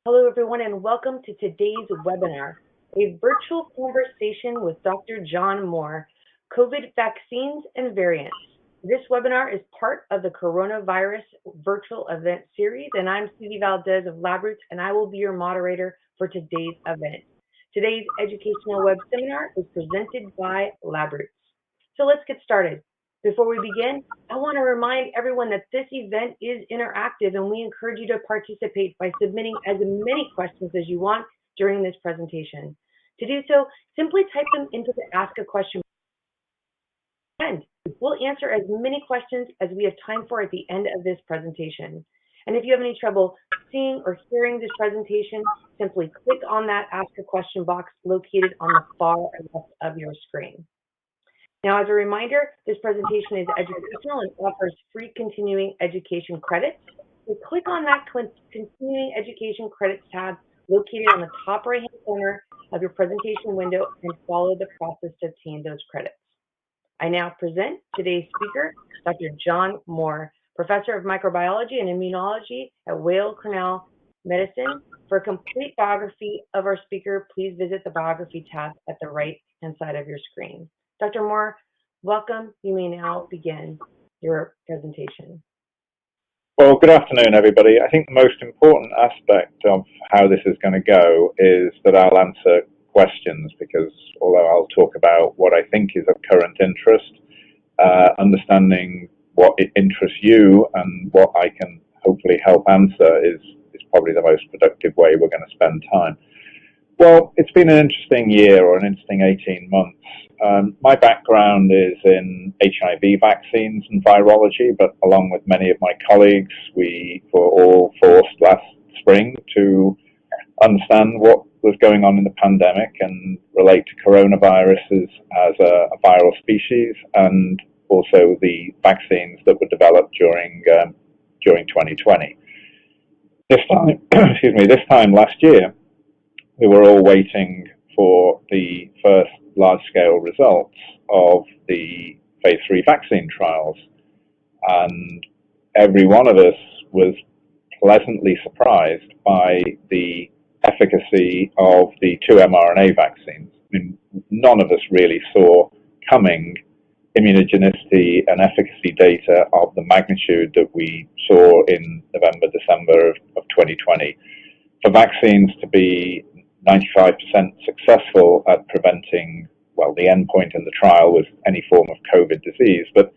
Hello, everyone, and welcome to today's webinar, a virtual conversation with Dr. John Moore, COVID vaccines and variants. This webinar is part of the coronavirus virtual event series, and I'm Susie Valdez of LabRoots, and I will be your moderator for today's event. Today's educational web seminar is presented by LabRoots. So let's get started. Before we begin, I want to remind everyone that this event is interactive and we encourage you to participate by submitting as many questions as you want during this presentation. To do so, simply type them into the Ask a Question box. We'll answer as many questions as we have time for at the end of this presentation. And if you have any trouble seeing or hearing this presentation, simply click on that Ask a Question box located on the far left of your screen. Now, as a reminder, this presentation is educational and offers free continuing education credits. So click on that continuing education credits tab located on the top right-hand corner of your presentation window and follow the process to obtain those credits. I now present today's speaker, Dr. John Moore, Professor of Microbiology and Immunology at Weill Cornell Medicine. For a complete biography of our speaker, please visit the biography tab at the right-hand side of your screen. Dr. Moore, welcome. You may now begin your presentation. Well, good afternoon, everybody. I think the most important aspect of how this is going to go is that I'll answer questions, because although I'll talk about what I think is of current interest, understanding what interests you and what I can hopefully help answer is probably the most productive way we're going to spend time. Well, it's been an interesting year, or an interesting 18 months. My background is in HIV vaccines and virology, but along with many of my colleagues, we were all forced last spring to understand what was going on in the pandemic and relate to coronaviruses as a viral species, and also the vaccines that were developed during 2020. This time last year, we were all waiting for the first large-scale results of the phase 3 vaccine trials, and every one of us was pleasantly surprised by the efficacy of the 2 mRNA vaccines. I mean, none of us really saw coming immunogenicity and efficacy data of the magnitude that we saw in November, December of 2020. For vaccines to be 95% successful at preventing, well, the endpoint in the trial was any form of COVID disease, but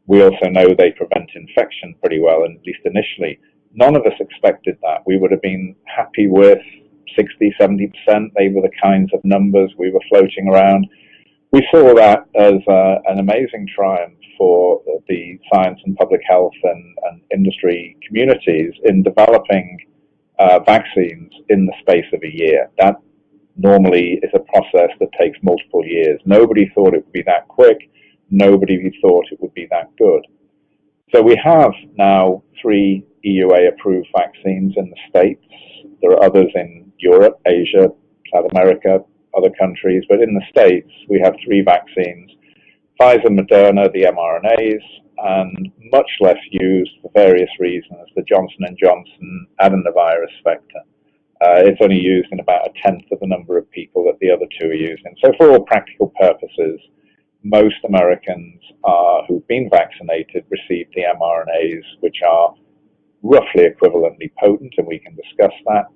we also know they prevent infection pretty well, and at least initially. None of us expected that. We would have been happy with 60, 70%. They were the kinds of numbers we were floating around. We saw that as an amazing triumph for the science and public health and industry communities in developing vaccines in the space of a year. That normally is a process that takes multiple years. Nobody thought it would be that quick. Nobody thought it would be that good. So we have now 3 EUA approved vaccines in the States. There are others in Europe, Asia, South America, other countries, but in the States we have 3 vaccines: Pfizer, Moderna, the mRNAs, and much less used for various reasons, the Johnson & Johnson adenovirus vector. It's only used in about 1/10 of the number of people that the other 2 are using. So for all practical purposes, most Americans who've been vaccinated receive the mRNAs, which are roughly equivalently potent, and we can discuss that,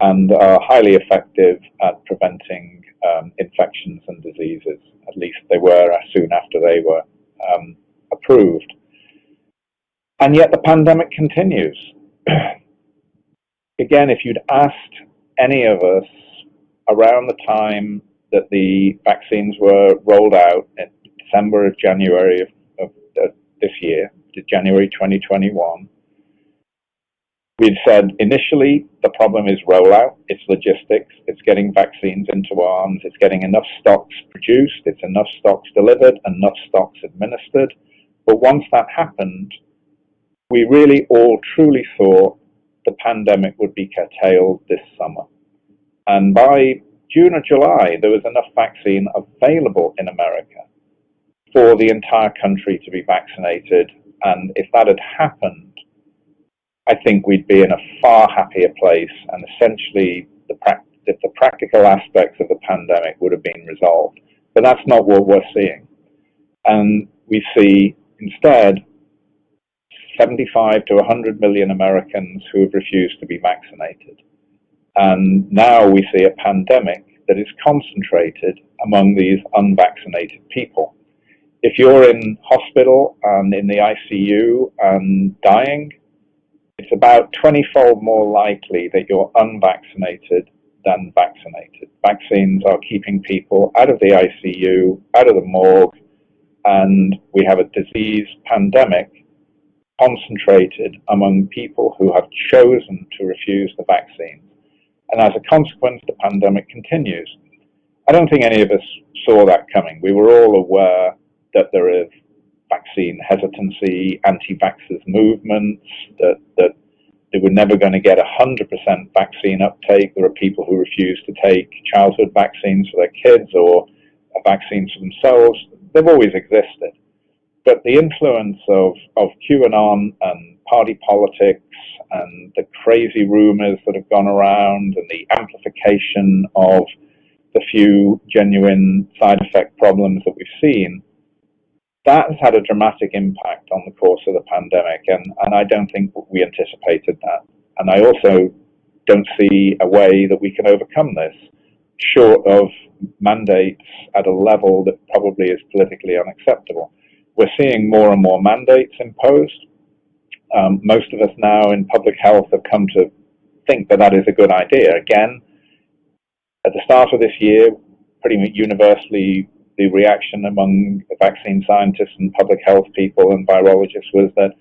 and are highly effective at preventing infections and diseases. At least they were soon after they were approved. And yet the pandemic continues. Again, if you'd asked any of us around the time that the vaccines were rolled out in December or January of this year, to January 2021, we'd said initially the problem is rollout, it's logistics, it's getting vaccines into arms, it's getting enough stocks produced, it's enough stocks delivered, enough stocks administered. But once that happened, we really all truly thought the pandemic would be curtailed this summer. And by June or July, there was enough vaccine available in America for the entire country to be vaccinated. And if that had happened, I think we'd be in a far happier place, and essentially the practical aspects of the pandemic would have been resolved. But that's not what we're seeing. And we see instead 75 to 100 million Americans who have refused to be vaccinated. And now we see a pandemic that is concentrated among these unvaccinated people. If you're in hospital and in the ICU and dying, it's about 20-fold more likely that you're unvaccinated than vaccinated. Vaccines are keeping people out of the ICU, out of the morgue, and we have a disease pandemic concentrated among people who have chosen to refuse the vaccine. And as a consequence, the pandemic continues. I don't think any of us saw that coming. We were all aware that there is vaccine hesitancy, anti-vaxxers movements, that they were never going to get 100% vaccine uptake. There are people who refuse to take childhood vaccines for their kids or vaccines for themselves. They've always existed. But the influence of QAnon and party politics and the crazy rumors that have gone around and the amplification of the few genuine side effect problems that we've seen, that has had a dramatic impact on the course of the pandemic, and I don't think we anticipated that. And I also don't see a way that we can overcome this, short of mandates at a level that probably is politically unacceptable. We're seeing more and more mandates imposed. Most of us now in public health have come to think that that is a good idea. Again, at the start of this year, pretty much universally, the reaction among vaccine scientists and public health people and virologists was that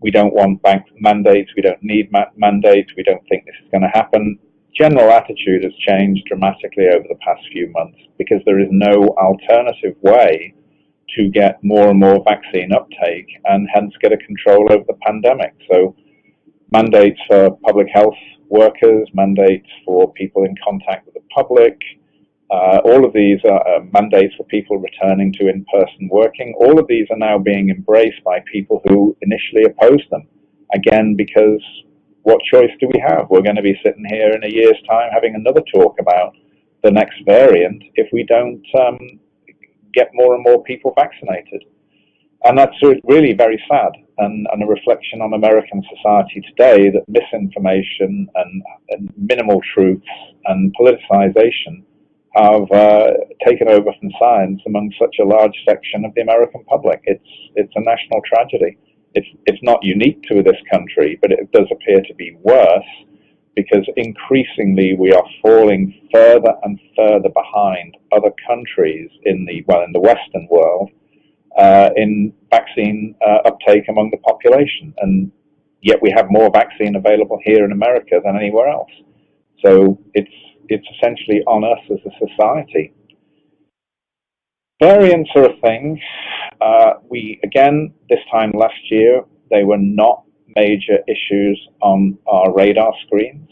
we don't want mandates, we don't need mandates, we don't think this is going to happen. General attitude has changed dramatically over the past few months because there is no alternative way to get more and more vaccine uptake and hence get a control over the pandemic. So mandates for public health workers, mandates for people in contact with the public, all of these are mandates for people returning to in-person working. All of these are now being embraced by people who initially opposed them. Again, because what choice do we have? We're going to be sitting here in a year's time having another talk about the next variant if we don't get more and more people vaccinated. And that's really very sad and a reflection on American society today that misinformation and minimal truths and politicization have taken over from science among such a large section of the American public. It's a national tragedy. It's not unique to this country, but it does appear to be worse because increasingly we are falling further and further behind other countries in the Western world in vaccine uptake among the population, and yet we have more vaccine available here in America than anywhere else. So it's essentially on us as a society. Variants are a thing. This time last year, they were not major issues on our radar screens.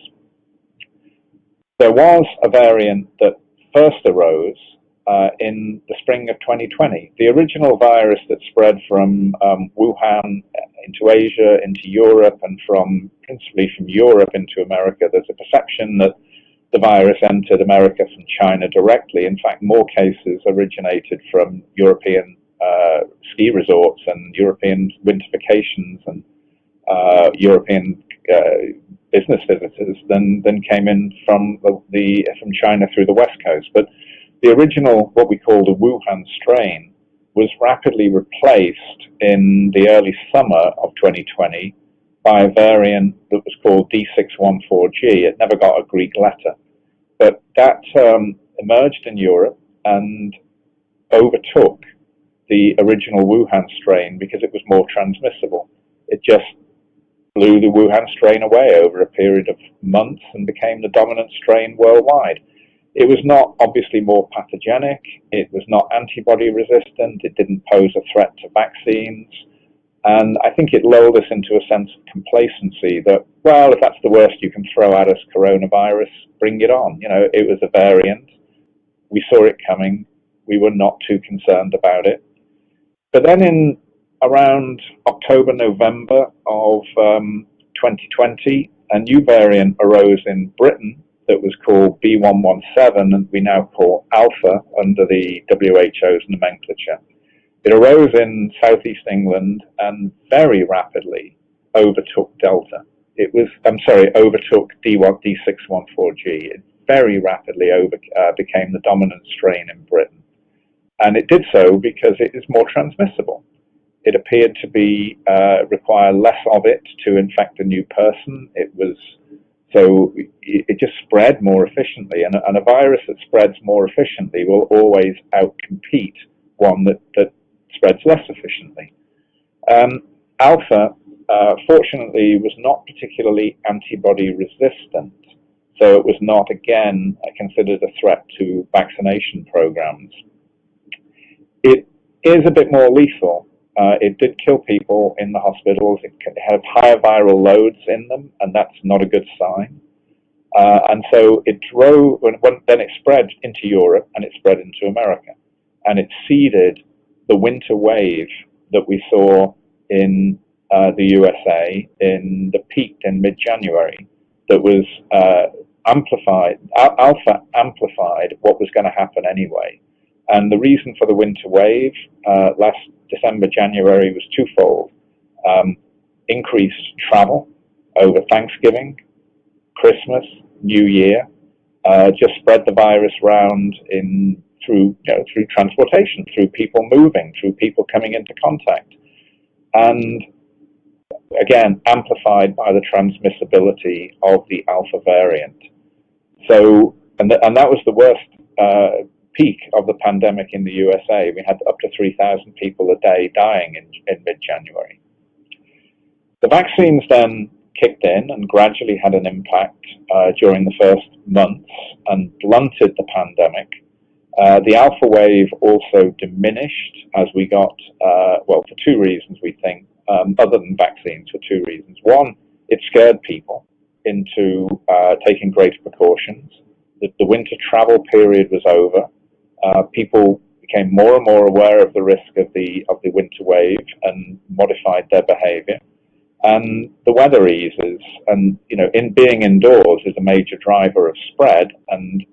There was a variant that first arose in the spring of 2020. The original virus that spread from Wuhan into Asia, into Europe, and principally from Europe into America. There's a perception that the virus entered America from China directly. In fact, more cases originated from European ski resorts and European winter vacations and European business visitors than came in from China through the West Coast. But the original, what we call the Wuhan strain, was rapidly replaced in the early summer of 2020 by a variant that was called D614G. It never got a Greek letter. But that emerged in Europe and overtook the original Wuhan strain because it was more transmissible. It just blew the Wuhan strain away over a period of months and became the dominant strain worldwide. It was not obviously more pathogenic. It was not antibody resistant. It didn't pose a threat to vaccines. And I think it lulled us into a sense of complacency that, well, if that's the worst you can throw at us, coronavirus, bring it on. You know, it was a variant. We saw it coming. We were not too concerned about it. But then in around October, November of 2020, a new variant arose in Britain that was called B117, and we now call Alpha under the WHO's nomenclature. It arose in southeast England and very rapidly overtook Delta. Overtook D614G. It very rapidly became the dominant strain in Britain. And it did so because it is more transmissible. It appeared to be require less of it to infect a new person. It just spread more efficiently. And a virus that spreads more efficiently will always outcompete one that spreads less efficiently. Alpha, fortunately, was not particularly antibody resistant, so it was not, again, considered a threat to vaccination programs. It is a bit more lethal. It did kill people in the hospitals. It had higher viral loads in them, and that's not a good sign. And so it then it spread into Europe, and it spread into America. And it seeded the winter wave that we saw in the USA that peaked in mid-January, that was amplified. Alpha amplified what was going to happen anyway. And the reason for the winter wave last December, January was twofold. Increased travel over Thanksgiving, Christmas, New Year, just spread the virus around through transportation, through people moving, through people coming into contact. And again, amplified by the transmissibility of the Alpha variant. So, and that was the worst peak of the pandemic in the USA. We had up to 3,000 people a day dying in mid-January. The vaccines then kicked in and gradually had an impact during the first months and blunted the pandemic. The Alpha wave also diminished as we got, for two reasons, we think, other than vaccines, for two reasons. One, it scared people into taking greater precautions. The winter travel period was over. People became more and more aware of the risk of the winter wave and modified their behavior. And the weather eases, and in being indoors is a major driver of spread. And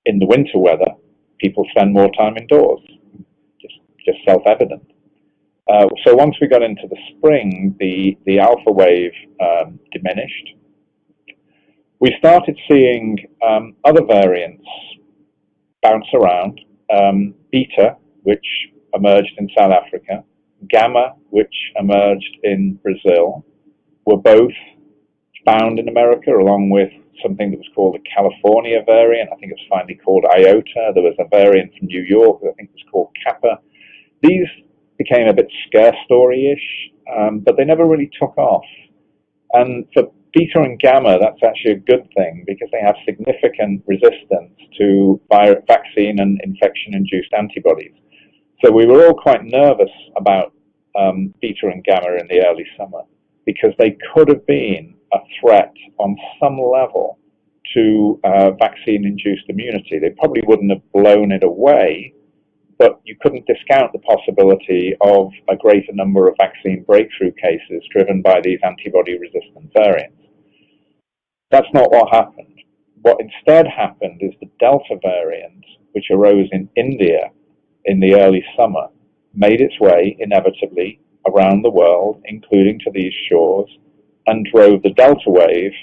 in the winter weather, people spend more time indoors. Just self-evident. So once we got into the spring, the Alpha wave diminished. We started seeing other variants bounce around. Beta, which emerged in South Africa, Gamma, which emerged in Brazil, were both found in America, along with something that was called the California variant. I think it was finally called Iota. There was a variant from New York that I think was called Kappa. These became a bit scare story-ish, but they never really took off. And for Beta and Gamma, that's actually a good thing because they have significant resistance to vaccine and infection-induced antibodies. So we were all quite nervous about Beta and Gamma in the early summer because they could have been a threat on some level to vaccine-induced immunity. They probably wouldn't have blown it away, but you couldn't discount the possibility of a greater number of vaccine breakthrough cases driven by these antibody-resistant variants. That's not what happened. What instead happened is the Delta variant, which arose in India in the early summer, made its way inevitably around the world, including to these shores, and drove the Delta wave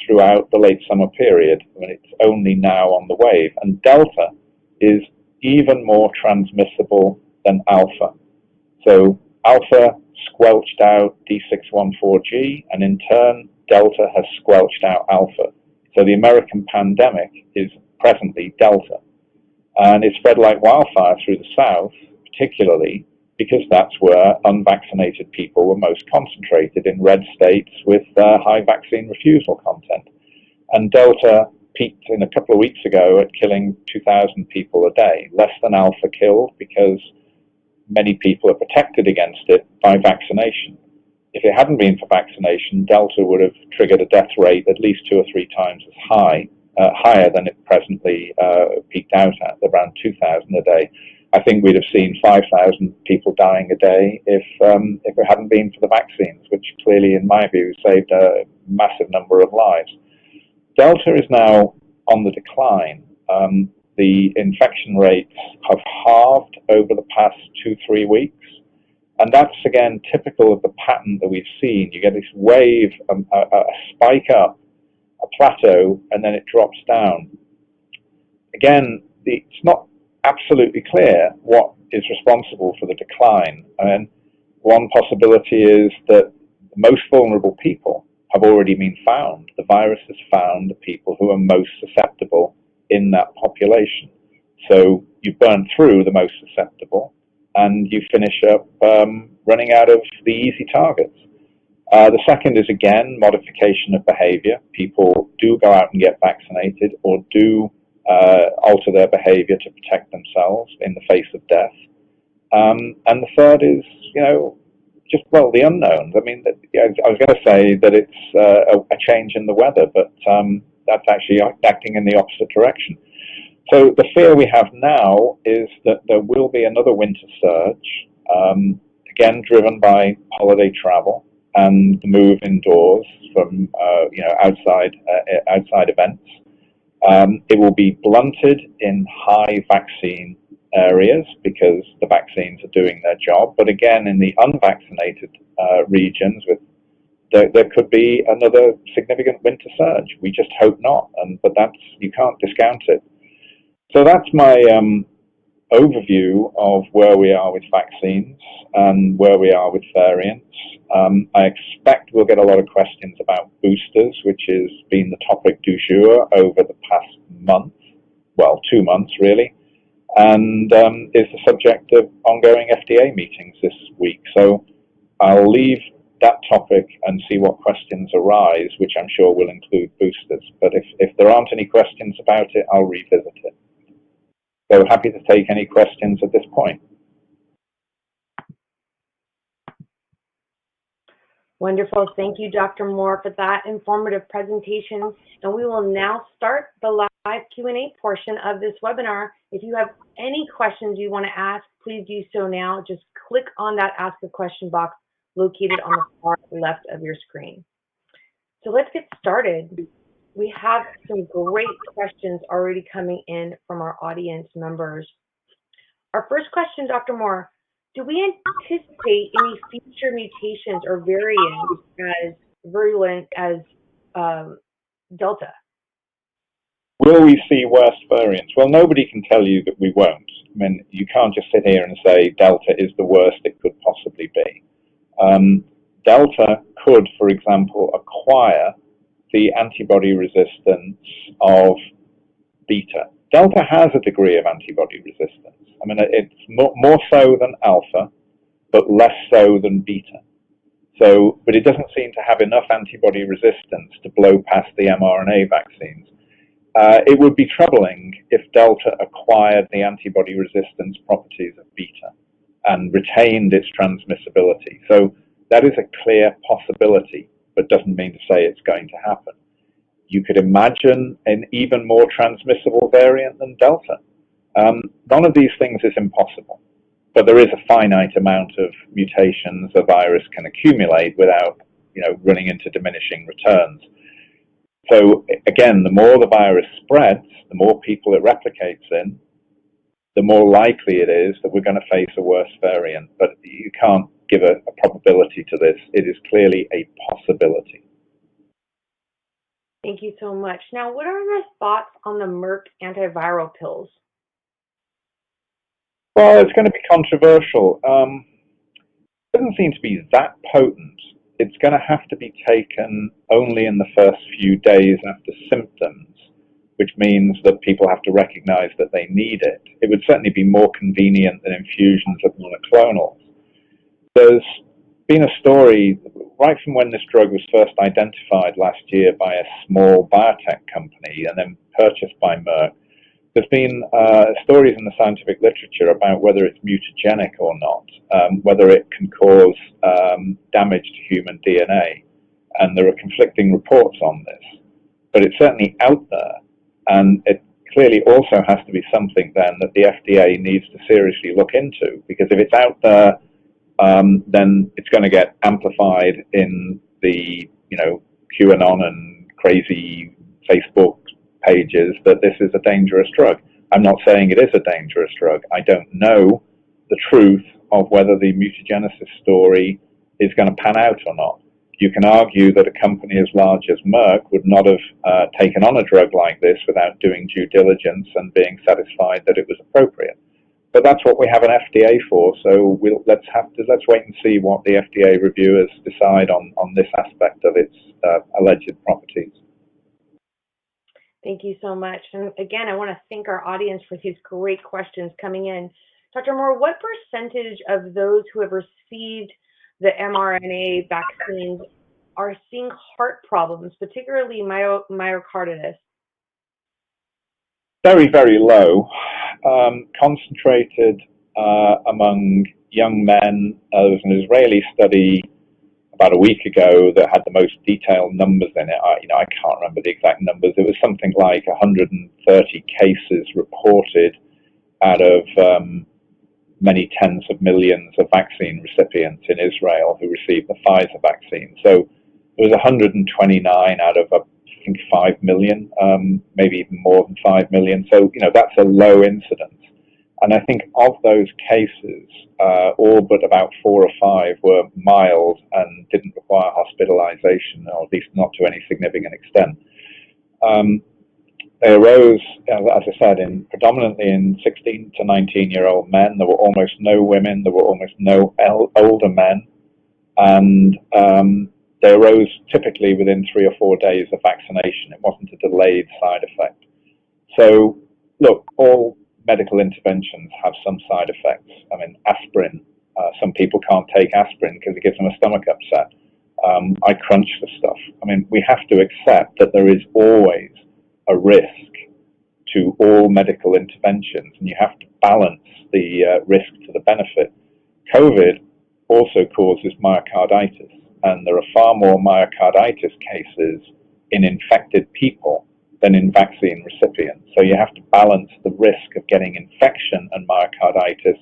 throughout the late summer period when it's only now on the wave. And Delta is even more transmissible than Alpha. So Alpha squelched out D614G, and in turn, Delta has squelched out Alpha. So the American pandemic is presently Delta. And it spread like wildfire through the South, particularly because that's where unvaccinated people were most concentrated, in red states with high vaccine refusal content. And Delta peaked in a couple of weeks ago at killing 2,000 people a day, less than Alpha killed because many people are protected against it by vaccination. If it hadn't been for vaccination, Delta would have triggered a death rate at least 2 or 3 times as higher than it presently peaked out at, around 2,000 a day. I think we'd have seen 5,000 people dying a day if it hadn't been for the vaccines, which clearly, in my view, saved a massive number of lives. Delta is now on the decline. The infection rates have halved over the past 2-3 weeks. And that's, again, typical of the pattern that we've seen. You get this wave, a spike up, a plateau, and then it drops down. Again, it's not absolutely clear what is responsible for the decline. And one possibility is that the most vulnerable people have already been found. The virus has found the people who are most susceptible in that population. So you burn through the most susceptible, and you finish up running out of the easy targets. The second is, again, modification of behavior. People do go out and get vaccinated or do alter their behavior to protect themselves in the face of death. And the third is, the unknowns. I mean, I was going to say that it's a change in the weather, but that's actually acting in the opposite direction. So the fear we have now is that there will be another winter surge, again driven by holiday travel and the move indoors from outside events. It will be blunted in high vaccine areas because the vaccines are doing their job, but again in the unvaccinated regions, there could be another significant winter surge. We just hope not, but you can't discount it. So that's my overview of where we are with vaccines and where we are with variants. I expect we'll get a lot of questions about boosters, which has been the topic du jour over the past month, 2 months really, and is the subject of ongoing FDA meetings this week. So I'll leave that topic and see what questions arise, which I'm sure will include boosters. But if there aren't any questions about it, I'll revisit it. So happy to take any questions at this point. Wonderful. Thank you, Dr. Moore, for that informative presentation. And we will now start the live Q&A portion of this webinar. If you have any questions you want to ask, please do so now. Just click on that Ask a Question box located on the far left of your screen. So let's get started. We have some great questions already coming in from our audience members. Our first question, Dr. Moore, do we anticipate any future mutations or variants as virulent as Delta? Will we see worse variants? Well, nobody can tell you that we won't. I mean, you can't just sit here and say Delta is the worst it could possibly be. Delta could, for example, acquire the antibody resistance of Beta. Delta has a degree of antibody resistance. I mean, it's more so than Alpha, but less so than Beta. But it doesn't seem to have enough antibody resistance to blow past the mRNA vaccines. It would be troubling if Delta acquired the antibody resistance properties of Beta and retained its transmissibility. So that is a clear possibility, but doesn't mean to say it's going to happen. You could imagine an even more transmissible variant than Delta. None of these things is impossible, but there is a finite amount of mutations a virus can accumulate without, running into diminishing returns. So again, the more the virus spreads, the more people it replicates in, the more likely it is that we're going to face a worse variant. But you can't give a probability to this. It is clearly a possibility. Thank you so much. Now, what are your thoughts on the Merck antiviral pills? Well, it's going to be controversial. It doesn't seem to be that potent. It's going to have to be taken only in the first few days after symptoms, which means that people have to recognize that they need it. It would certainly be more convenient than infusions of monoclonals. There's been a story right from when this drug was first identified last year by a small biotech company and then purchased by Merck. There's been stories in the scientific literature about whether it's mutagenic or not, whether it can cause damage to human DNA, and there are conflicting reports on this. But it's certainly out there, and it clearly also has to be something then that the FDA needs to seriously look into, because if it's out there, then it's going to get amplified in the, QAnon and crazy Facebook pages that this is a dangerous drug. I'm not saying it is a dangerous drug. I don't know the truth of whether the mutagenesis story is going to pan out or not. You can argue that a company as large as Merck would not have taken on a drug like this without doing due diligence and being satisfied that it was appropriate. But that's what we have an FDA for. So let's wait and see what the FDA reviewers decide on this aspect of its alleged properties. Thank you so much. And again, I want to thank our audience for these great questions coming in. Dr. Moore, what percentage of those who have received the mRNA vaccines are seeing heart problems, particularly myocarditis? Very, very low. Concentrated among young men. There was an Israeli study about a week ago that had the most detailed numbers in it. I can't remember the exact numbers. It was something like 130 cases reported out of many tens of millions of vaccine recipients in Israel who received the Pfizer vaccine. So it was 129 out of, I think, 5 million, maybe even more than 5 million. So, that's a low incidence. And I think of those cases, all but about 4 or 5 were mild and didn't require hospitalization, or at least not to any significant extent. They arose, as I said, predominantly in 16 to 19-year-old men. There were almost no women. There were almost no older men. And they arose typically within 3 or 4 days of vaccination. It wasn't a delayed side effect. So, look, all medical interventions have some side effects. I mean, aspirin. Some people can't take aspirin because it gives them a stomach upset. I crunch the stuff. I mean, we have to accept that there is always a risk to all medical interventions, and you have to balance the risk to the benefit. COVID also causes myocarditis, and there are far more myocarditis cases in infected people than in vaccine recipients. So you have to balance the risk of getting infection and myocarditis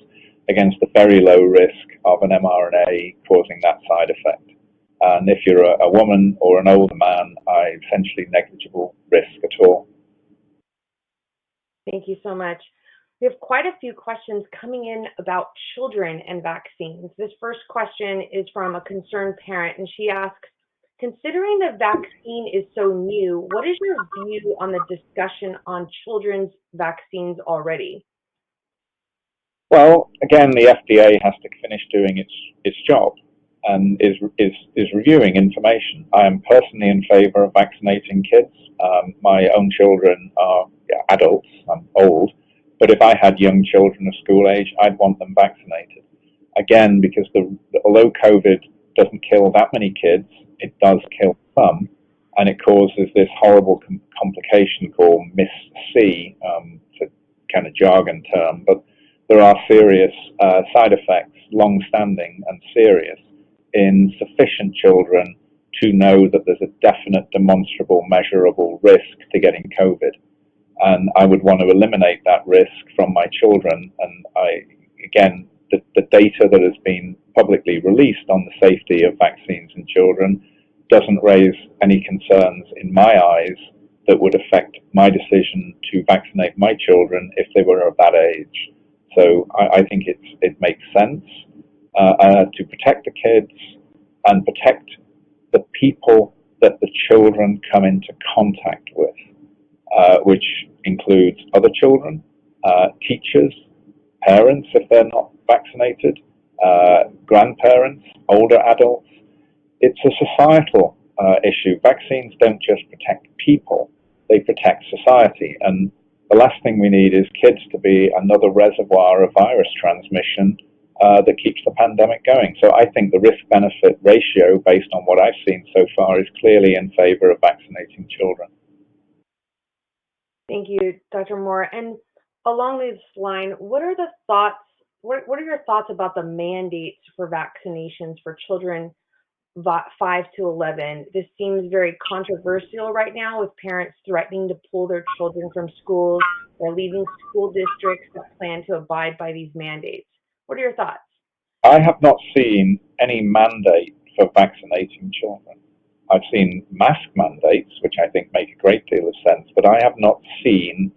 against the very low risk of an mRNA causing that side effect. And if you're a woman or an older man, essentially negligible risk at all. Thank you so much. We have quite a few questions coming in about children and vaccines. This first question is from a concerned parent, and she asks, considering the vaccine is so new, what is your view on the discussion on children's vaccines already? Well, again, the FDA has to finish doing its job and is reviewing information. I am personally in favor of vaccinating kids. My own children are adults. I'm old. But if I had young children of school age, I'd want them vaccinated. Again, because although COVID doesn't kill that many kids, it does kill some, and it causes this horrible complication called MIS-C. It's a kind of jargon term, but there are serious side effects, long-standing and serious, in sufficient children to know that there's a definite, demonstrable, measurable risk to getting COVID. And I would want to eliminate that risk from my children. And the data that has been publicly released on the safety of vaccines in children doesn't raise any concerns in my eyes that would affect my decision to vaccinate my children if they were of that age. So I think it makes sense to protect the kids and protect the people that the children come into contact with, which includes other children, teachers, parents if they're not vaccinated, grandparents, older adults. It's a societal issue. Vaccines don't just protect people, they protect society. And the last thing we need is kids to be another reservoir of virus transmission that keeps the pandemic going. So I think the risk-benefit ratio, based on what I've seen so far, is clearly in favor of vaccinating children. Thank you, Dr. Moore. And along this line, what are your thoughts about the mandates for vaccinations for children 5 to 11. This seems very controversial right now, with parents threatening to pull their children from schools or leaving school districts that plan to abide by these mandates. What are your thoughts? I have not seen any mandate for vaccinating children. I've seen mask mandates, which I think make a great deal of sense, but I have not seen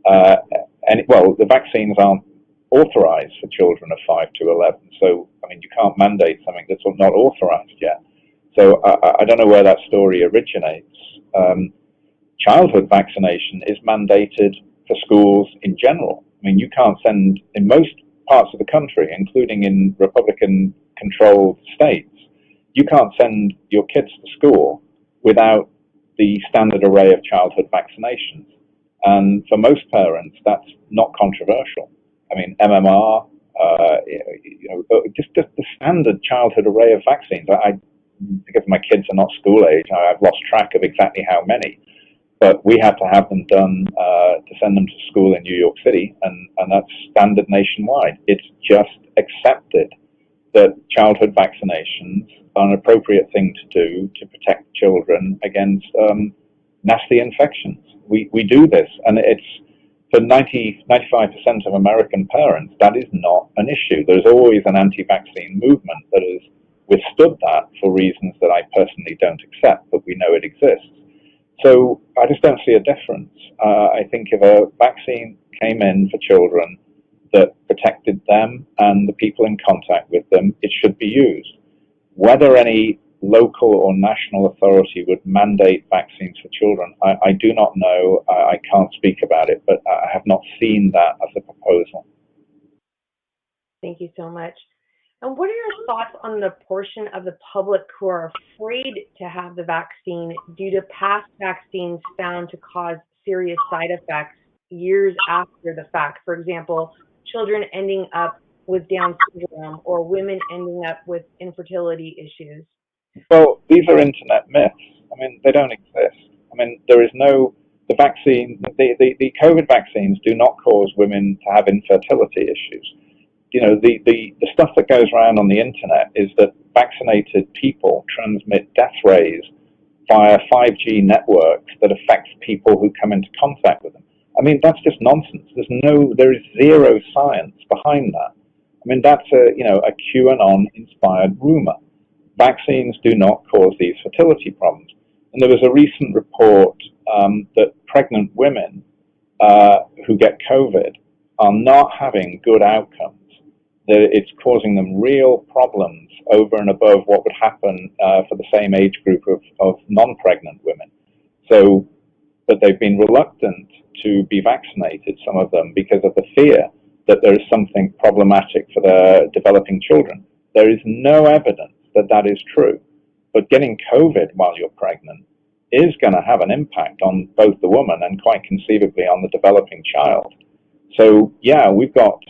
the vaccines aren't authorized for children of 5 to 11. So, I mean, you can't mandate something that's not authorized yet. So I don't know where that story originates. Childhood vaccination is mandated for schools in general. I mean, you can't send, in most parts of the country, including in Republican-controlled states, you can't send your kids to school without the standard array of childhood vaccinations. And for most parents, that's not controversial. I mean, MMR, just the standard childhood array of vaccines. Because my kids are not school age, I've lost track of exactly how many. But we had to have them done to send them to school in New York City, and that's standard nationwide. It's just accepted that childhood vaccinations are an appropriate thing to do to protect children against nasty infections. We do this, and it's for 95% of American parents, that is not an issue. There's always an anti-vaccine movement that has withstood that for reasons that I personally don't accept, but we know it exists. So I just don't see a difference. I think if a vaccine came in for children that protected them and the people in contact with them, it should be used. Whether any local or national authority would mandate vaccines for children, I do not know. I can't speak about it, but I have not seen that as a proposal. Thank you so much. And what are your thoughts on the portion of the public who are afraid to have the vaccine due to past vaccines found to cause serious side effects years after the fact? For example, children ending up with Down syndrome or women ending up with infertility issues. Well, these are internet myths. I mean, they don't exist. I mean, there is no, the COVID vaccines do not cause women to have infertility issues. You know, the stuff that goes around on the internet is that vaccinated people transmit death rays via 5G networks that affects people who come into contact with them. I mean, that's just nonsense. There is zero science behind that. I mean, that's a QAnon-inspired rumor. Vaccines do not cause these fertility problems. And there was a recent report that pregnant women who get COVID are not having good outcomes. That it's causing them real problems over and above what would happen for the same age group of non-pregnant women. So, but they've been reluctant to be vaccinated, some of them, because of the fear that there is something problematic for their developing children. There is no evidence that that is true. But getting COVID while you're pregnant is going to have an impact on both the woman and quite conceivably on the developing child. So, yeah, we've got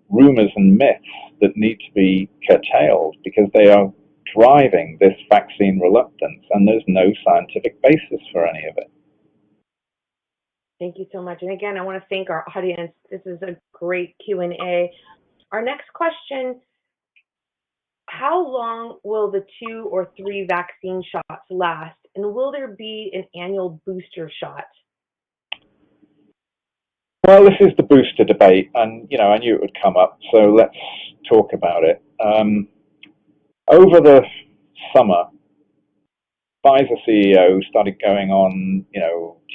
rumors and myths that need to be curtailed because they are driving this vaccine reluctance, and there's no scientific basis for any of it. Thank you so much. And again, I want to thank our audience. This is a great Q&A. Our next question, how long will the 2 or 3 vaccine shots last, and will there be an annual booster shot? Well, this is the booster debate, and I knew it would come up, so let's talk about it. Over the summer, Pfizer CEO started going on,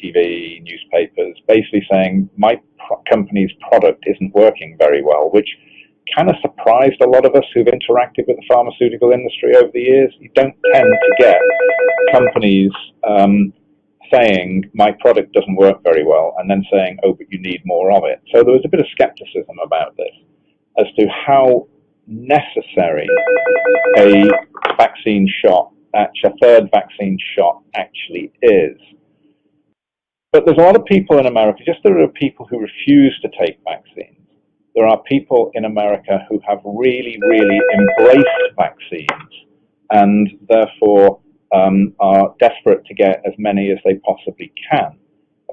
TV, newspapers, basically saying my company's product isn't working very well, which kind of surprised a lot of us who've interacted with the pharmaceutical industry over the years. You don't tend to get companies saying my product doesn't work very well and then saying, oh, but you need more of it. So there was a bit of skepticism about this as to how necessary a vaccine shot, a third vaccine shot actually is. But there's a lot of people in America, just there are people who refuse to take vaccines. There are people in America who have really, really embraced vaccines and therefore are desperate to get as many as they possibly can.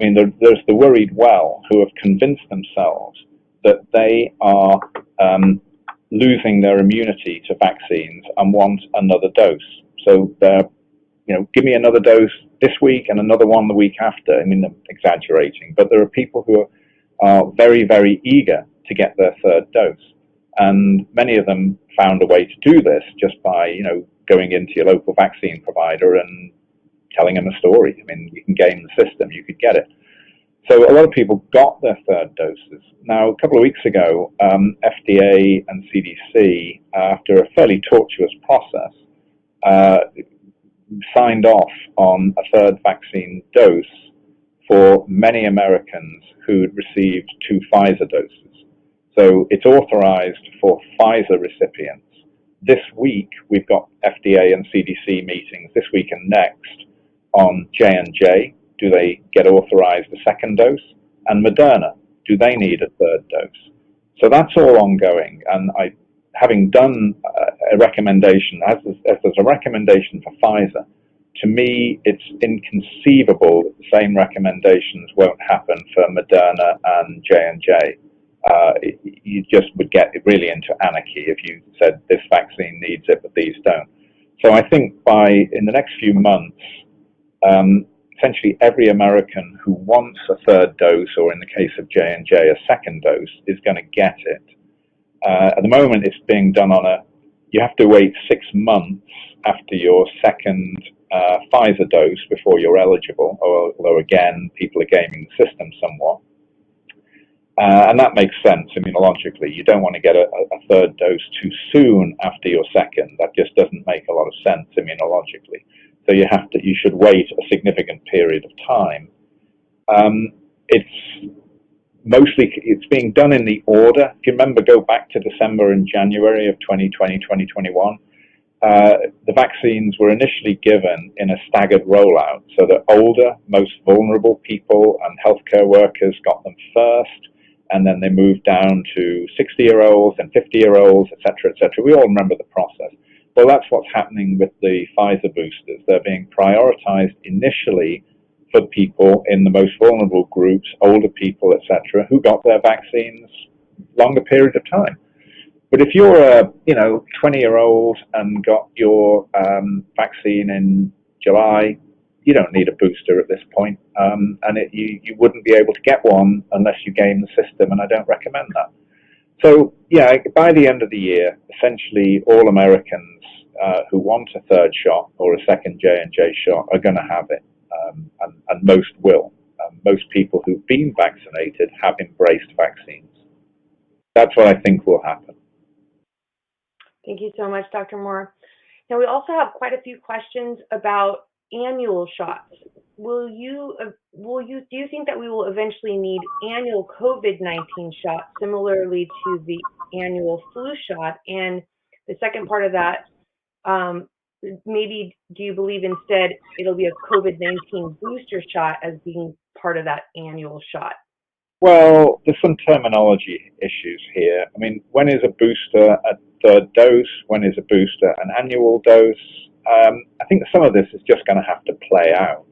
I mean, there's the worried well who have convinced themselves that they are losing their immunity to vaccines and want another dose. So they're, give me another dose this week and another one the week after. I mean, I'm exaggerating, but there are people who are very, very eager to get their third dose. And many of them found a way to do this just by, going into your local vaccine provider and telling them a story. I mean, you can game the system, you could get it. So a lot of people got their third doses. Now, a couple of weeks ago, FDA and CDC, after a fairly tortuous process, signed off on a third vaccine dose for many Americans who'd received 2 Pfizer doses. So it's authorized for Pfizer recipients. This week, we've got FDA and CDC meetings this week and next on J&J. Do they get authorized a second dose? And Moderna, do they need a third dose? So that's all ongoing. And having done a recommendation, as there's a recommendation for Pfizer, to me, it's inconceivable that the same recommendations won't happen for Moderna and J&J. You just would get really into anarchy if you said this vaccine needs it, but these don't. So I think in the next few months, essentially every American who wants a third dose, or in the case of J&J, a second dose, is going to get it. At the moment, it's being done you have to wait 6 months after your second Pfizer dose before you're eligible, although again, people are gaming the system somewhat. And that makes sense immunologically. You don't want to get a third dose too soon after your second. That just doesn't make a lot of sense immunologically. So you should wait a significant period of time. It's being done in the order. If you remember, go back to December and January of 2020, 2021, the vaccines were initially given in a staggered rollout. So the older, most vulnerable people and healthcare workers got them first, and then they moved down to 60-year-olds and 50-year-olds, et cetera, et cetera. We all remember the process. Well, that's what's happening with the Pfizer boosters. They're being prioritized initially for people in the most vulnerable groups, older people, et cetera, who got their vaccines longer periods of time. But if you're a 20-year-old and got your vaccine in July, you don't need a booster at this point, and you wouldn't be able to get one unless you game the system, and I don't recommend that. So, yeah, by the end of the year, essentially all Americans who want a third shot or a second J&J shot are going to have it, and most will. Most people who've been vaccinated have embraced vaccines. That's what I think will happen. Thank you so much, Dr. Moore. Now, we also have quite a few questions about annual shots. Do you think that we will eventually need annual COVID-19 shots similarly to the annual flu shot? And the second part of that, maybe do you believe instead it'll be a COVID-19 booster shot as being part of that annual shot? Well, there's some terminology issues here. I mean, when is a booster a third dose? When is a booster an annual dose? I think some of this is just going to have to play out.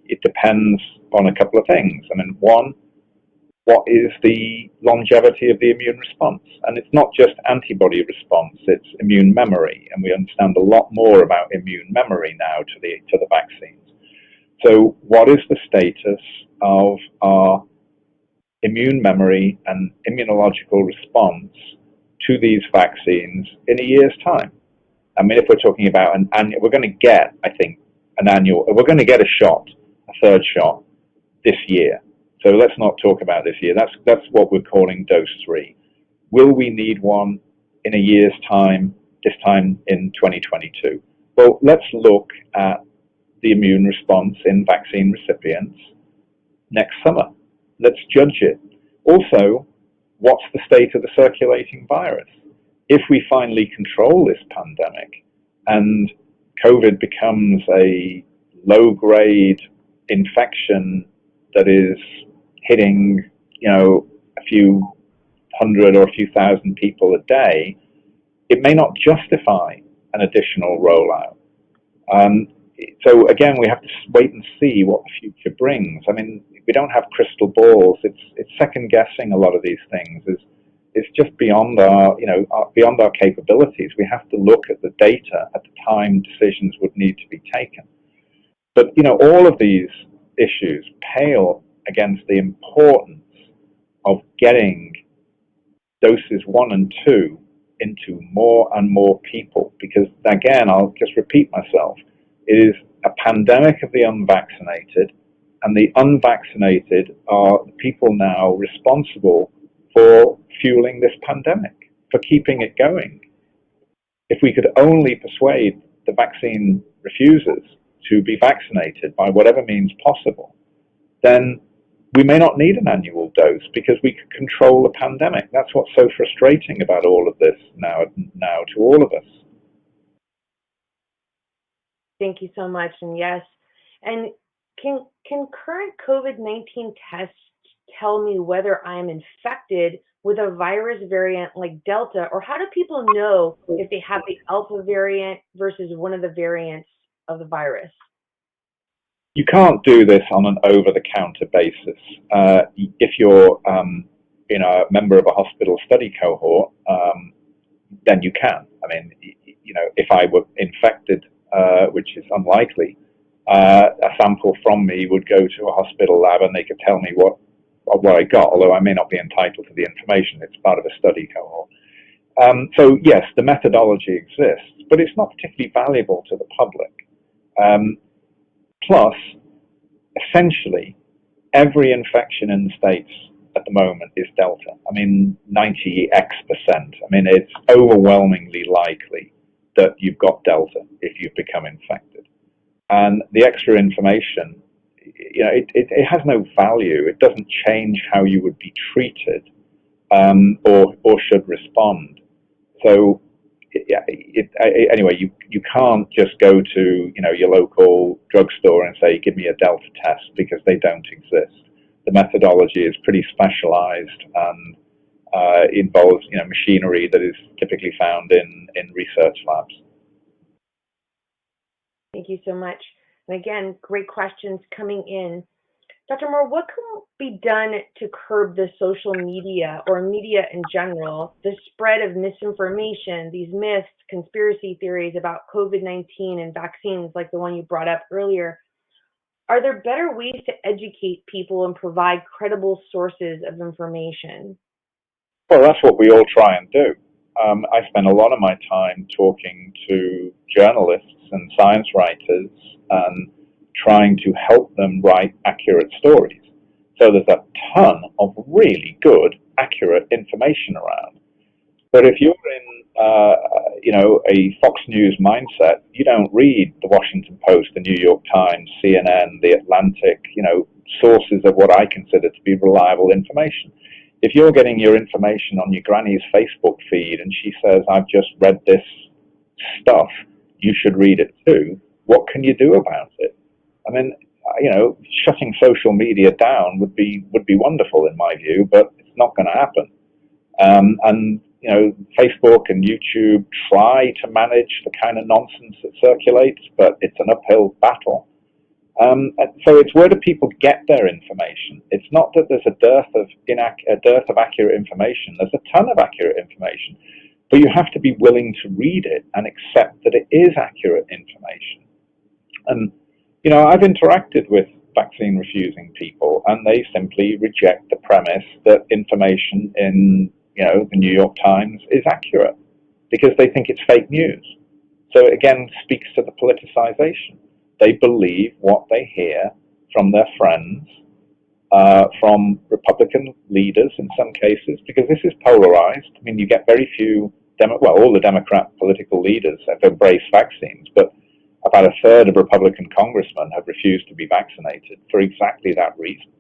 It depends on a couple of things. I mean, one, what is the longevity of the immune response? And it's not just antibody response, it's immune memory. And we understand a lot more about immune memory now to the vaccines. So what is the status of our immune memory and immunological response to these vaccines in a year's time? I mean, if we're talking about we're going to get, I think, we're going to get a shot, a third shot this year. So let's not talk about this year. That's what we're calling dose 3. Will we need one in a year's time, this time in 2022? Well, let's look at the immune response in vaccine recipients next summer. Let's judge it. Also, what's the state of the circulating virus? If we finally control this pandemic and COVID becomes a low-grade infection that is hitting, a few hundred or a few thousand people a day, it may not justify an additional rollout. So again, we have to wait and see what the future brings. I mean, we don't have crystal balls. It's second guessing a lot of these things. It's just beyond beyond our capabilities. We have to look at the data at the time decisions would need to be taken. But all of these issues pale against the importance of getting doses 1 and 2 into more and more people, because again, I'll just repeat myself, it is a pandemic of the unvaccinated, and the unvaccinated are the people now responsible for fueling this pandemic, for keeping it going. If we could only persuade the vaccine refusers to be vaccinated by whatever means possible, then we may not need an annual dose because we could control the pandemic. That's what's so frustrating about all of this now to all of us. Thank you so much. And yes, and can current COVID-19 tests tell me whether I'm infected with a virus variant like Delta, or how do people know if they have the Alpha variant versus one of the variants of the virus? You can't do this on an over-the-counter basis. If you're a member of a hospital study cohort, then you can. I mean, if I were infected, which is unlikely, a sample from me would go to a hospital lab and they could tell me what I got, although I may not be entitled to the information. It's part of a study cohort. So yes, the methodology exists, but it's not particularly valuable to the public. Plus, essentially, every infection in the States at the moment is Delta. I mean, 90x%. I mean, it's overwhelmingly likely that you've got Delta if you've become infected. And the extra information, it has no value. It doesn't change how you would be treated or should respond. So, anyway, you can't just go to your local drugstore and say, give me a Delta test, because they don't exist. The methodology is pretty specialized and involves machinery that is typically found in research labs. Thank you so much. And again, great questions coming in. Dr. Moore, what can be done to curb the social media or media in general, the spread of misinformation, these myths, conspiracy theories about COVID-19 and vaccines like the one you brought up earlier? Are there better ways to educate people and provide credible sources of information? Well, that's what we all try and do. I spend a lot of my time talking to journalists and science writers and trying to help them write accurate stories. So there's a ton of really good, accurate information around. But if you're in, a Fox News mindset, you don't read the Washington Post, the New York Times, CNN, the Atlantic, sources of what I consider to be reliable information. If you're getting your information on your granny's Facebook feed and she says, I've just read this stuff, you should read it too, what can you do about it? I mean, shutting social media down would be wonderful in my view, but it's not going to happen. And Facebook and YouTube try to manage the kind of nonsense that circulates, but it's an uphill battle. So it's where do people get their information? It's not that there's a dearth of accurate information. There's a ton of accurate information, but you have to be willing to read it and accept that it is accurate information. And I've interacted with vaccine refusing people, and they simply reject the premise that information in the New York Times is accurate because they think it's fake news. So it again speaks to the politicization. They believe what they hear from their friends, from Republican leaders in some cases, because this is polarized. I mean, you get very few, all the Democrat political leaders have embraced vaccines, but about a third of Republican congressmen have refused to be vaccinated for exactly that reason.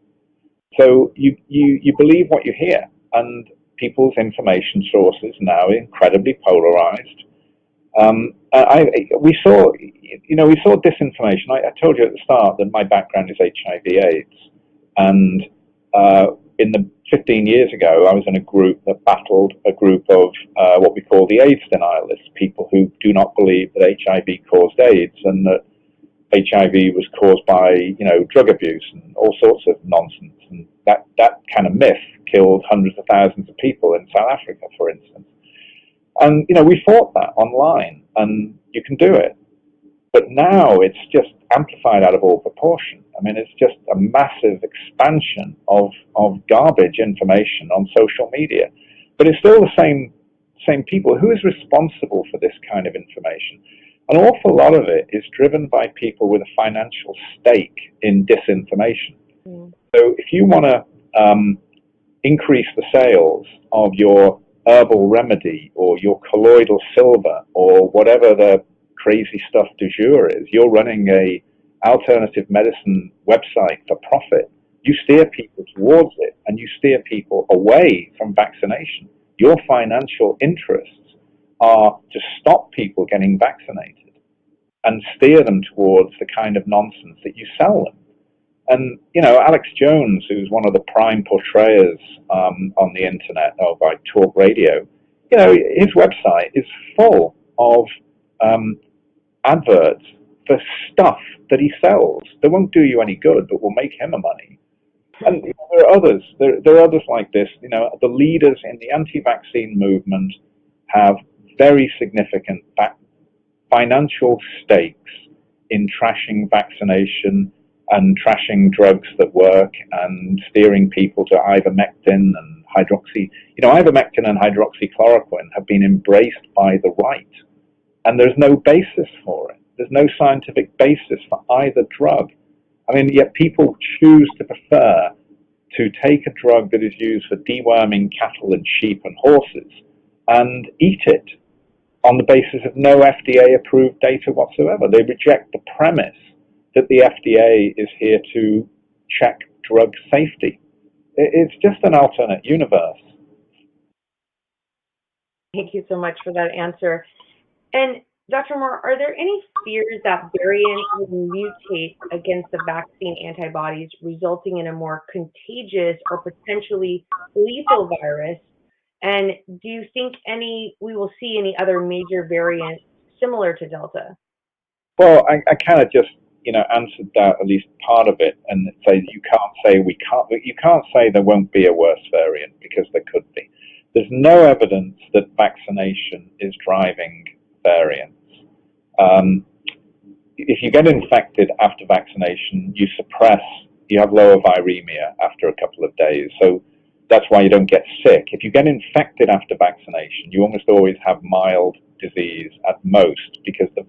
So you believe what you hear, and people's information sources now are incredibly polarized. We saw disinformation. I told you at the start that my background is HIV/AIDS, and in the 15 years ago, I was in a group that battled a group of what we call the AIDS denialists, people who do not believe that HIV caused AIDS and that HIV was caused by drug abuse and all sorts of nonsense. And that kind of myth killed hundreds of thousands of people in South Africa, for instance. And, we fought that online, and you can do it. But now it's just amplified out of all proportion. I mean, it's just a massive expansion of garbage information on social media. But it's still the same people. Who is responsible for this kind of information? An awful lot of it is driven by people with a financial stake in disinformation. Mm. So if you want to increase the sales of your herbal remedy or your colloidal silver or whatever the crazy stuff du jour is, you're running a alternative medicine website for profit. You steer people towards it, and you steer people away from vaccination. Your financial interests are to stop people getting vaccinated and steer them towards the kind of nonsense that you sell them. And, Alex Jones, who's one of the prime portrayers on the internet or by talk radio, his website is full of adverts for stuff that he sells that won't do you any good, but will make him a money. And there are others. There are others like this. The leaders in the anti-vaccine movement have very significant financial stakes in trashing vaccination and trashing drugs that work and steering people to ivermectin and hydroxy. Ivermectin and hydroxychloroquine have been embraced by the right, and there's no basis for it. There's no scientific basis for either drug. I mean, yet people choose to prefer to take a drug that is used for deworming cattle and sheep and horses and eat it on the basis of no FDA-approved data whatsoever. They reject the premise that the FDA is here to check drug safety. It's just an alternate universe. Thank you so much for that answer. And Dr. Moore, are there any fears that variants will mutate against the vaccine antibodies, resulting in a more contagious or potentially lethal virus? And do you think we will see any other major variants similar to Delta? Well, I kind of just answered that, at least part of it, and say you can't say there won't be a worse variant, because there could be. There's no evidence that vaccination is driving variants. If you get infected after vaccination, you have lower viremia after a couple of days. So that's why you don't get sick. If you get infected after vaccination, you almost always have mild disease at most, because the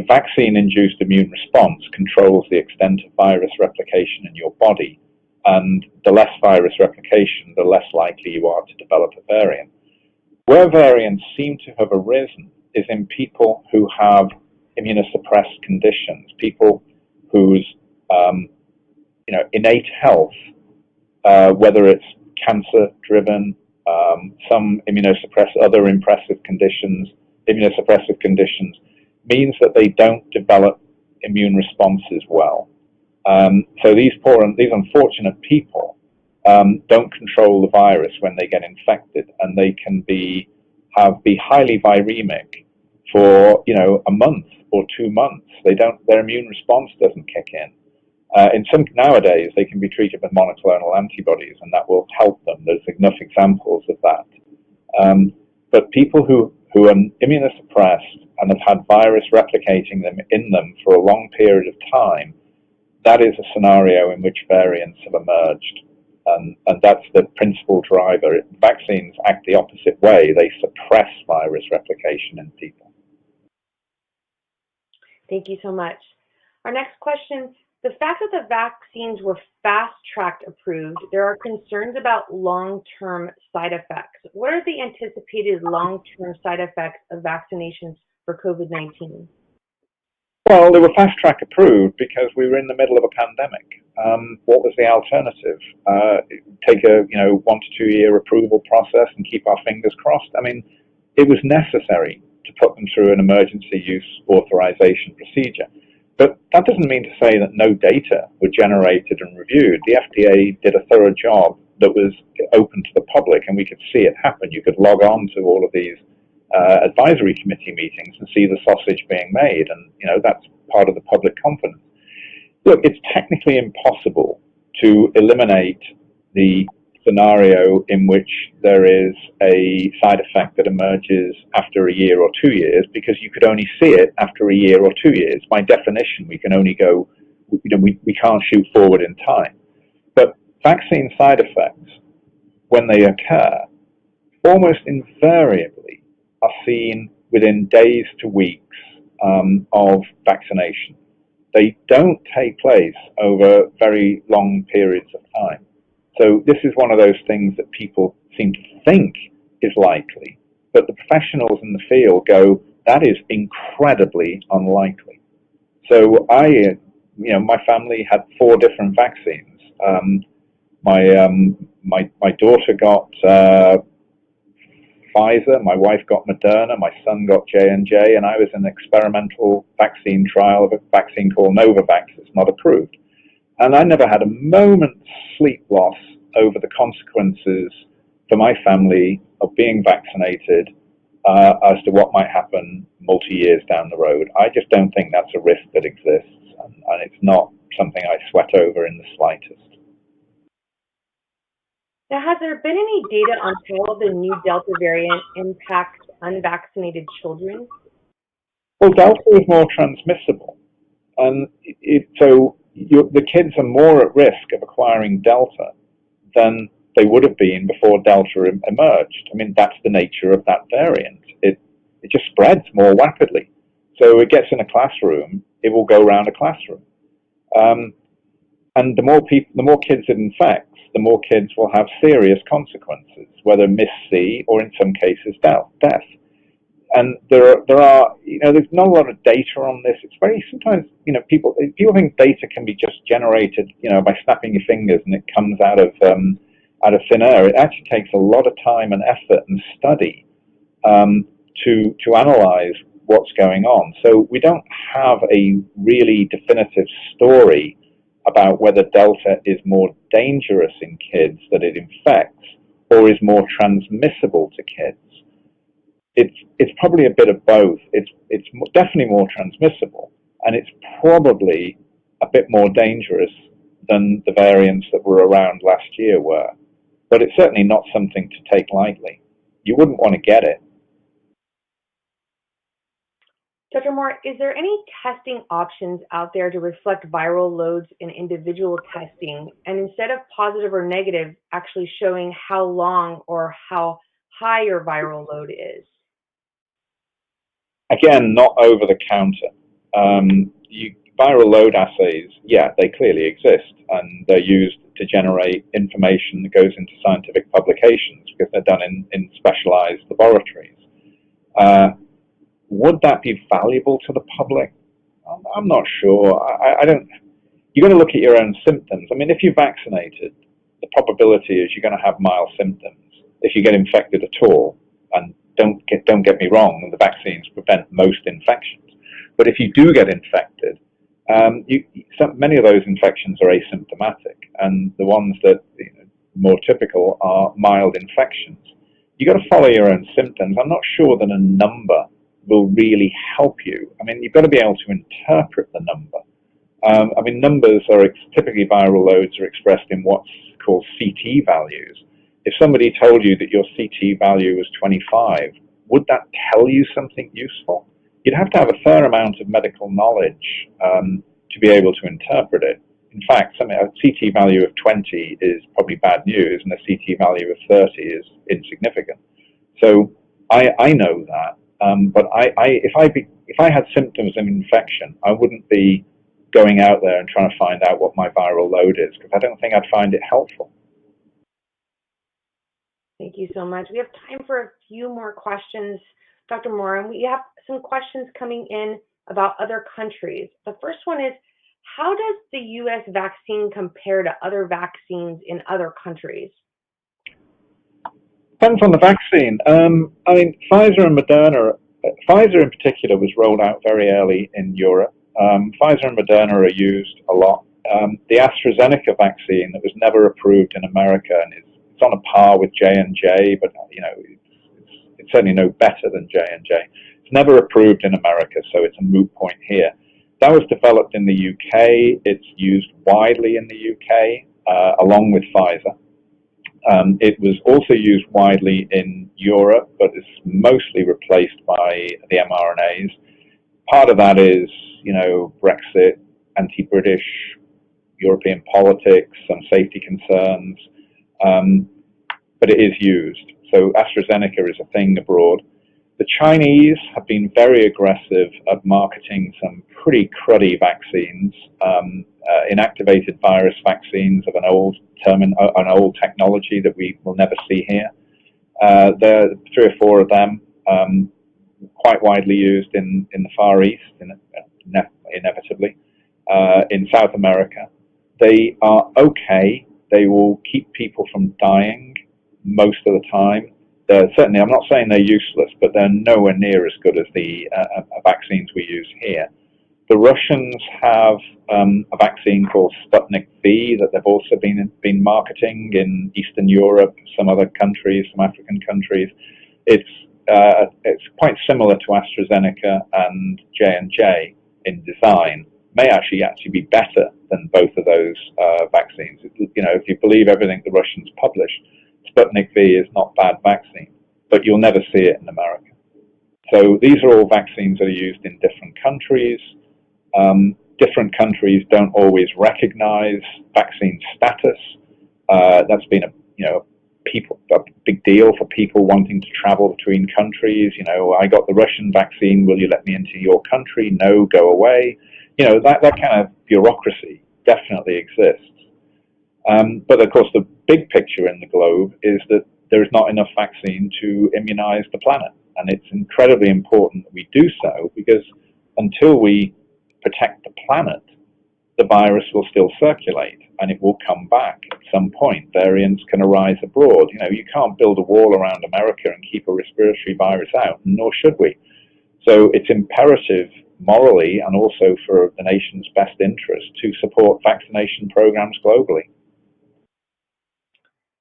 vaccine-induced immune response controls the extent of virus replication in your body. And the less virus replication, the less likely you are to develop a variant. Where variants seem to have arisen is in people who have immunosuppressed conditions, people whose innate health, whether it's cancer-driven, some other immunosuppressive conditions, means that they don't develop immune responses well. So these unfortunate people don't control the virus when they get infected, and they can be highly viremic for a month or 2 months. Their immune response doesn't kick in. Nowadays they can be treated with monoclonal antibodies, and that will help them. There's enough examples of that. But people who are immunosuppressed and have had virus replicating in them for a long period of time, that is a scenario in which variants have emerged. And that's the principal driver. Vaccines act the opposite way. They suppress virus replication in people. Thank you so much. Our next question, the fact that the vaccines were fast-tracked approved, there are concerns about long-term side effects. What are the anticipated long-term side effects of vaccinations for COVID-19? Well, they were fast-track approved because we were in the middle of a pandemic. What was the alternative? Take a 1 to 2 year approval process and keep our fingers crossed? I mean, it was necessary to put them through an emergency use authorization procedure. But that doesn't mean to say that no data were generated and reviewed. The FDA did a thorough job that was open to the public, and we could see it happen. You could log on to all of these advisory committee meetings and see the sausage being made, and that's part of the public confidence. Look, it's technically impossible to eliminate the scenario in which there is a side effect that emerges after a year or 2 years, because you could only see it after a year or 2 years. By definition, we can only go, we can't shoot forward in time. But vaccine side effects, when they occur, almost invariably are seen within days to weeks of vaccination. They don't take place over very long periods of time. So this is one of those things that people seem to think is likely, but the professionals in the field go, that is incredibly unlikely. So my family had 4 different vaccines. My daughter got Pfizer, my wife got Moderna, my son got J&J, and I was in an experimental vaccine trial of a vaccine called Novavax. It's not approved. And I never had a moment's sleep loss over the consequences for my family of being vaccinated as to what might happen multi-years down the road. I just don't think that's a risk that exists, and it's not something I sweat over in the slightest. Now, has there been any data on how the new Delta variant impacts unvaccinated children? Well, Delta is more transmissible, and so the kids are more at risk of acquiring Delta than they would have been before Delta emerged. I mean, that's the nature of that variant. It just spreads more rapidly. So it gets in a classroom, it will go around a classroom. And the more kids it infects, the more kids will have serious consequences, whether miss-see or in some cases death. And there's not a lot of data on this. It's very, sometimes, people think data can be just generated, by snapping your fingers and it comes out of thin air. It actually takes a lot of time and effort and study to analyze what's going on. So we don't have a really definitive story about whether Delta is more dangerous in kids that it infects or is more transmissible to kids. It's probably a bit of both. It's definitely more transmissible, and it's probably a bit more dangerous than the variants that were around last year were. But it's certainly not something to take lightly. You wouldn't want to get it. Dr. Moore, is there any testing options out there to reflect viral loads in individual testing, and instead of positive or negative, actually showing how long or how high your viral load is? Again, not over the counter. Viral load assays, they clearly exist, and they're used to generate information that goes into scientific publications because they're done in specialized laboratories. Would that be valuable to the public? I'm not sure. I don't. You're going to look at your own symptoms. I mean, if you're vaccinated, the probability is you're going to have mild symptoms if you get infected at all. And don't get me wrong, the vaccines prevent most infections. But if you do get infected, many of those infections are asymptomatic, and the ones that more typical are mild infections. You've got to follow your own symptoms. I'm not sure that a number will really help you. I mean, you've got to be able to interpret the number. Numbers are typically, viral loads are expressed in what's called CT values. If somebody told you that your CT value was 25, would that tell you something useful? You'd have to have a fair amount of medical knowledge to be able to interpret it. In fact, a CT value of 20 is probably bad news, and a CT value of 30 is insignificant. So I know that, but if I had symptoms of infection, I wouldn't be going out there and trying to find out what my viral load is, because I don't think I'd find it helpful. Thank you so much. We have time for a few more questions, Dr. Moore, and we have some questions coming in about other countries. The first one is, how does the U.S. vaccine compare to other vaccines in other countries? Depends on the vaccine. Pfizer and Moderna, Pfizer in particular was rolled out very early in Europe. Pfizer and Moderna are used a lot. The AstraZeneca vaccine that was never approved in America, and it's on a par with J&J, but it's certainly no better than J&J. It's never approved in America, so it's a moot point here. That was developed in the UK. It's used widely in the UK. along with Pfizer. It was also used widely in Europe, but is mostly replaced by the mRNAs. Part of that is, Brexit, anti-British, European politics, some safety concerns, but it is used. So AstraZeneca is a thing abroad. The Chinese have been very aggressive at marketing some pretty cruddy vaccines, inactivated virus vaccines of an old technology that we will never see here. There are 3 or 4 of them, quite widely used in the Far East, inevitably, in South America. They are okay. They will keep people from dying most of the time. Certainly, I'm not saying they're useless, but they're nowhere near as good as the vaccines we use here. The Russians have a vaccine called Sputnik V that they've also been marketing in Eastern Europe, some other countries, some African countries. It's quite similar to AstraZeneca and J&J in design. May actually be better than both of those vaccines. If you believe everything the Russians publish, Sputnik V is not bad vaccine, but you'll never see it in America. So these are all vaccines that are used in different countries. Different countries don't always recognize vaccine status. That's been a big deal for people wanting to travel between countries. I got the Russian vaccine. Will you let me into your country? No, go away. That kind of bureaucracy definitely exists. But of course, the big picture in the globe is that there is not enough vaccine to immunize the planet. And it's incredibly important that we do so, because until we protect the planet, the virus will still circulate and it will come back at some point. Variants can arise abroad. You can't build a wall around America and keep a respiratory virus out, nor should we. So it's imperative morally and also for the nation's best interest to support vaccination programs globally.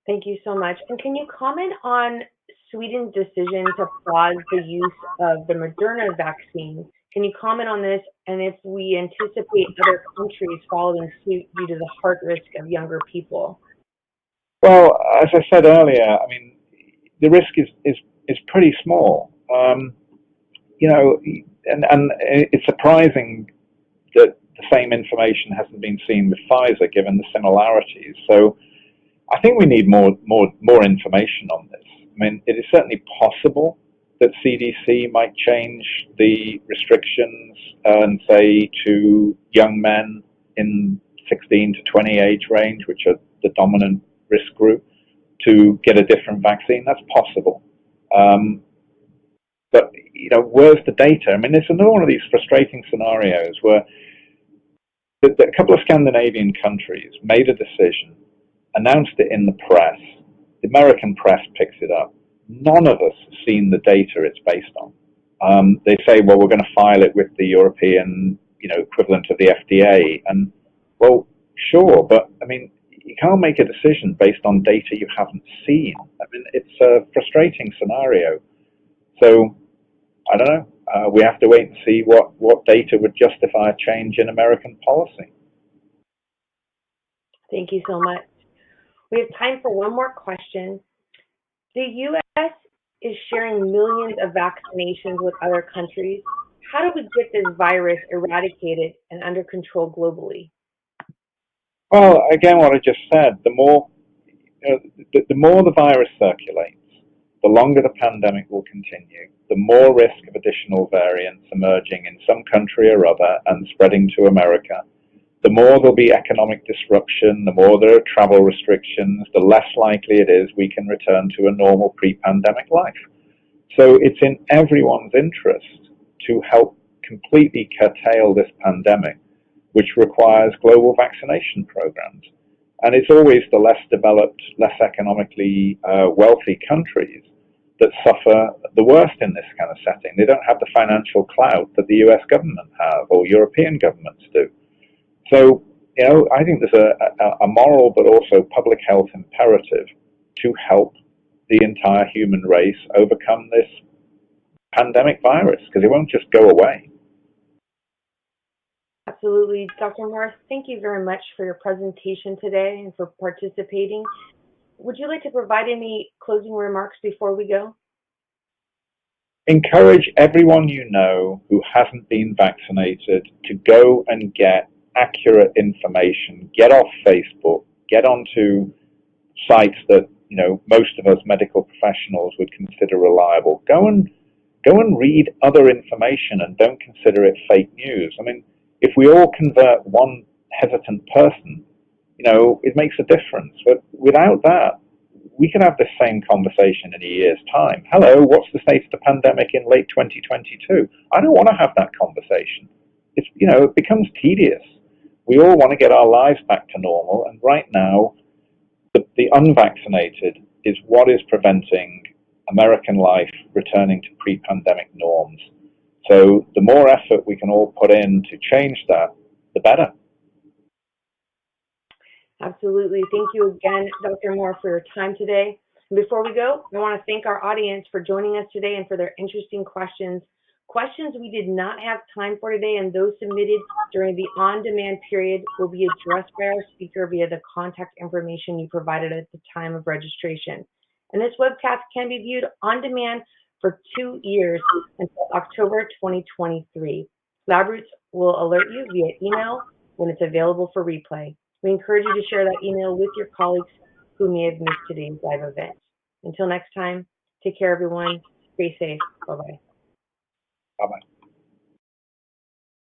Thank you so much. And can you comment on Sweden's decision to pause the use of the Moderna vaccine? Can you comment on this, and if we anticipate other countries following suit due to the heart risk of younger people? Well, as I said earlier, the risk is pretty small. And it's surprising that the same information hasn't been seen with Pfizer, given the similarities. So I think we need more information on this. It is certainly possible that CDC might change the restrictions and say to young men in 16 to 20 age range, which are the dominant risk group, to get a different vaccine. That's possible. But, where's the data? It's another one of these frustrating scenarios where a couple of Scandinavian countries made a decision, announced it in the press. The American press picks it up. None of us have seen the data it's based on. They say, well, we're going to file it with the European, equivalent of the FDA. And, well, sure, but, you can't make a decision based on data you haven't seen. It's a frustrating scenario. So, I don't know. We have to wait and see what data would justify a change in American policy. Thank you so much. We have time for one more question. The U.S. is sharing millions of vaccinations with other countries. How do we get this virus eradicated and under control globally? Well, again, what I just said, the more the virus circulates, the longer the pandemic will continue, the more risk of additional variants emerging in some country or other and spreading to America. The more there'll be economic disruption, the more there are travel restrictions, the less likely it is we can return to a normal pre-pandemic life. So it's in everyone's interest to help completely curtail this pandemic, which requires global vaccination programs. And it's always the less developed, less economically wealthy countries that suffer the worst in this kind of setting. They don't have the financial clout that the US government have or European governments do. So, I think there's a moral but also public health imperative to help the entire human race overcome this pandemic virus, because it won't just go away. Absolutely. Dr. Morris, thank you very much for your presentation today and for participating. Would you like to provide any closing remarks before we go? Encourage everyone you know who hasn't been vaccinated to go and get accurate information. Get off Facebook. Get onto sites that most of us medical professionals would consider reliable. Go and read other information and don't consider it fake news. I mean, if we all convert one hesitant person, it makes a difference. But without that, we can have the same conversation in a year's time. Hello, what's the state of the pandemic in late 2022? I don't want to have that conversation. It becomes tedious. We all want to get our lives back to normal, and right now, the unvaccinated is what is preventing American life returning to pre-pandemic norms. So the more effort we can all put in to change that, the better. Absolutely. Thank you again, Dr. Moore, for your time today. And before we go, I want to thank our audience for joining us today and for their interesting questions. Questions we did not have time for today and those submitted during the on-demand period will be addressed by our speaker via the contact information you provided at the time of registration. And this webcast can be viewed on demand for 2 years until October 2023. LabRoots will alert you via email when it's available for replay. We encourage you to share that email with your colleagues who may have missed today's live event. Until next time, take care, everyone. Stay safe. Bye-bye. Bye-bye.